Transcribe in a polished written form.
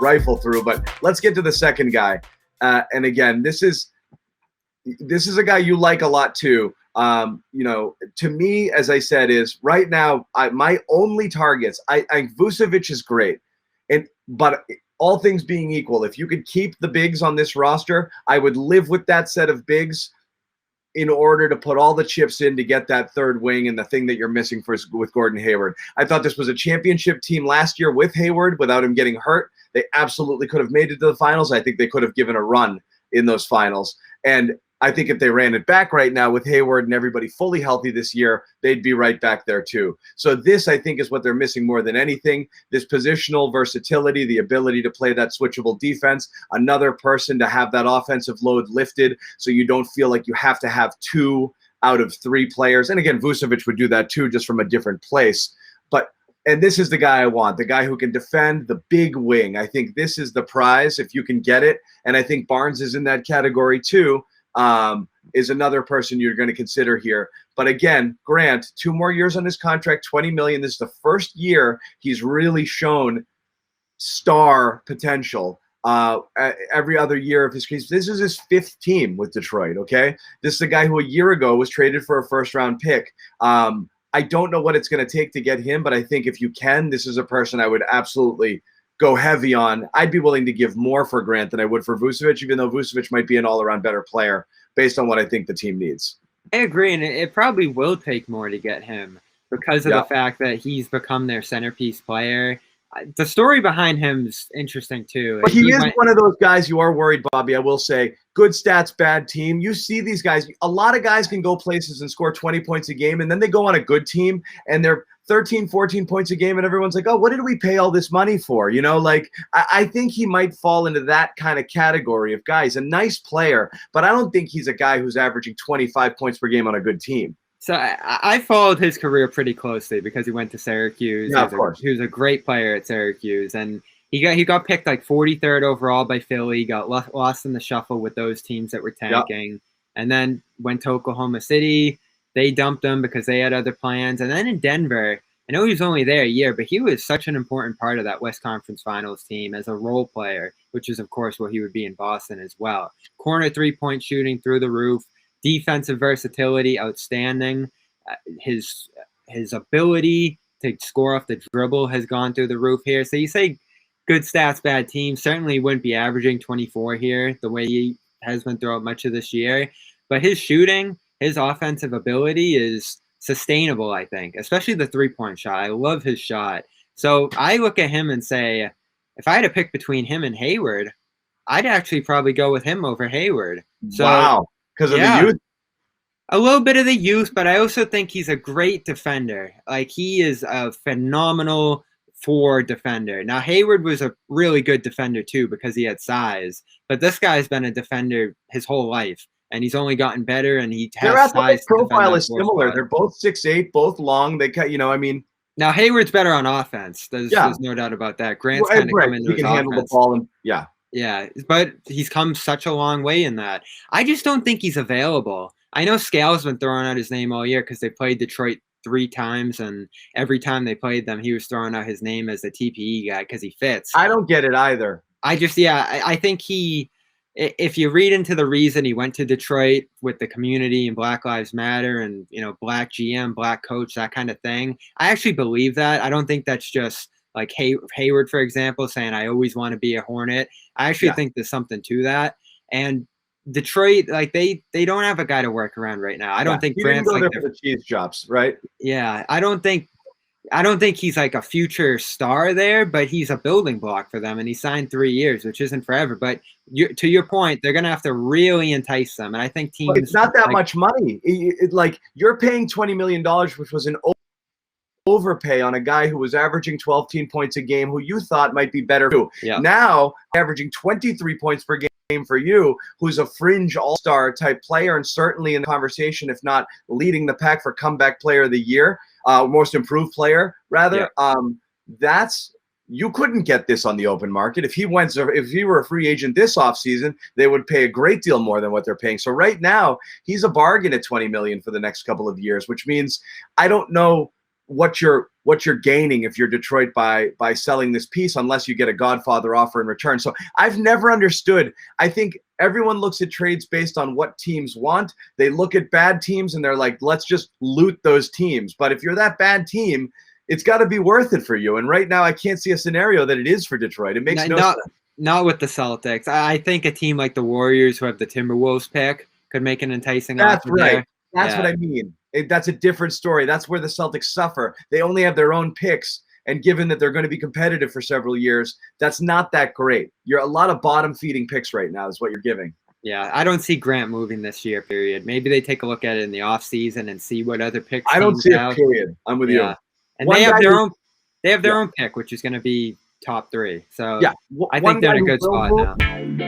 rifle through. But let's get to the second guy. And again, this is a guy you like a lot too. To me, as I said, is right now my only targets. I Vucevic is great, but all things being equal, if you could keep the bigs on this roster, I would live with that set of bigs in order to put all the chips in to get that third wing and the thing that you're missing with Gordon Hayward. I thought this was a championship team last year with Hayward without him getting hurt. They absolutely could have made it to the finals. I think they could have given a run in those finals. And I think if they ran it back right now with Hayward and everybody fully healthy this year, they'd be right back there too. So this, I think, is what they're missing more than anything. This positional versatility, the ability to play that switchable defense, another person to have that offensive load lifted so you don't feel like you have to have 2 out of 3 players. And again, Vucevic would do that too, just from a different place. And this is the guy I want, the guy who can defend the big wing. I think this is the prize if you can get it. And I think Barnes is in that category too. Is another person you're going to consider here. But again, Grant, 2 more years on his contract, $20 million. This is the first year he's really shown star potential. Every other year of his case, this is his 5th team with Detroit. Okay, this is a guy who a year ago was traded for a first-round pick. I don't know what it's going to take to get him, but I think if you can, this is a person I would absolutely go heavy on. I'd be willing to give more for Grant than I would for Vucevic, even though Vucevic might be an all-around better player based on what I think the team needs. I agree, and it probably will take more to get him because of the fact that he's become their centerpiece player. The story behind him is interesting too. But he is one of those guys you are worried, Bobby. I will say, good stats, bad team. You see these guys. A lot of guys can go places and score 20 points a game, and then they go on a good team, and they're 13, 14 points a game, and everyone's like, oh, what did we pay all this money for? I think he might fall into that kind of category of guys. A nice player, but I don't think he's a guy who's averaging 25 points per game on a good team. So I followed his career pretty closely because he went to Syracuse. Yeah, of course. He was a great player at Syracuse, and he got picked like 43rd overall by Philly. Got lost in the shuffle with those teams that were tanking, and then went to Oklahoma City. They dumped him because they had other plans. And then in Denver, I know he was only there a year, but he was such an important part of that West Conference Finals team as a role player, which is, of course, what he would be in Boston as well. Corner 3-point shooting through the roof. Defensive versatility, outstanding. His ability to score off the dribble has gone through the roof here. So you say good stats, bad team. Certainly wouldn't be averaging 24 here the way he has been throughout much of this year. But his shooting, his offensive ability is sustainable, I think, especially the 3-point shot. I love his shot. So I look at him and say, if I had to pick between him and Hayward, I'd actually probably go with him over Hayward. So, wow. Because of the youth? A little bit of the youth, but I also think he's a great defender. Like, he is a phenomenal forward defender. Now, Hayward was a really good defender, too, because he had size. But this guy's been a defender his whole life, and he's only gotten better, and he has their athletic size. Profile is similar. They're both 6'8", both long. They cut, Now, Hayward's better on offense. There's no doubt about that. Grant's kind of come into his offense. He can handle the ball, and Yeah, but he's come such a long way in that. I just don't think he's available. I know Scale's been throwing out his name all year because they played Detroit 3 times, and every time they played them, he was throwing out his name as the TPE guy because he fits. I don't get it either. I think if you read into the reason he went to Detroit with the community and Black Lives Matter and, black GM, black coach, that kind of thing, I actually believe that. I don't think that's just like Hayward, for example, saying, I always want to be a Hornet. I actually think there's something to that. And Detroit, like they don't have a guy to work around right now. I don't think Grant's like for the cheese chops, right? Yeah, I don't think he's like a future star there, but he's a building block for them, and he signed 3 years, which isn't forever. But to your point, they're gonna have to really entice them, and I think teams. But it's not that much money. Like you're paying $20 million, which was an overpay on a guy who was averaging 12 points a game, who you thought might be better too. Yeah. Now averaging 23 points per game for you, who's a fringe all-star type player and certainly in the conversation, if not leading the pack for comeback player of the year, most improved player rather. Yeah. You couldn't get this on the open market. If he were a free agent this offseason, they would pay a great deal more than what they're paying. So right now, he's a bargain at $20 million for the next couple of years, which means I don't know what you're gaining if you're Detroit by selling this piece, unless you get a Godfather offer in return. So I've never understood. I think everyone looks at trades based on what teams want. They look at bad teams and they're like, let's just loot those teams. But if you're that bad team, it's got to be worth it for you. And right now, I can't see a scenario that it is for Detroit. It makes no sense. Not with the Celtics. I think a team like the Warriors, who have the Timberwolves pick, could make an enticing offer. That's right. That's what I mean. That's a different story. That's where the Celtics suffer. They only have their own picks, and given that they're going to be competitive for several years, that's not that great. You're a lot of bottom-feeding picks right now is what you're giving. Yeah, I don't see Grant moving this year, period. Maybe they take a look at it in the offseason and see what other picks. I don't see it, period. I'm with you. And they have their own pick, which is going to be top 3. So yeah, I think they're in a good spot now.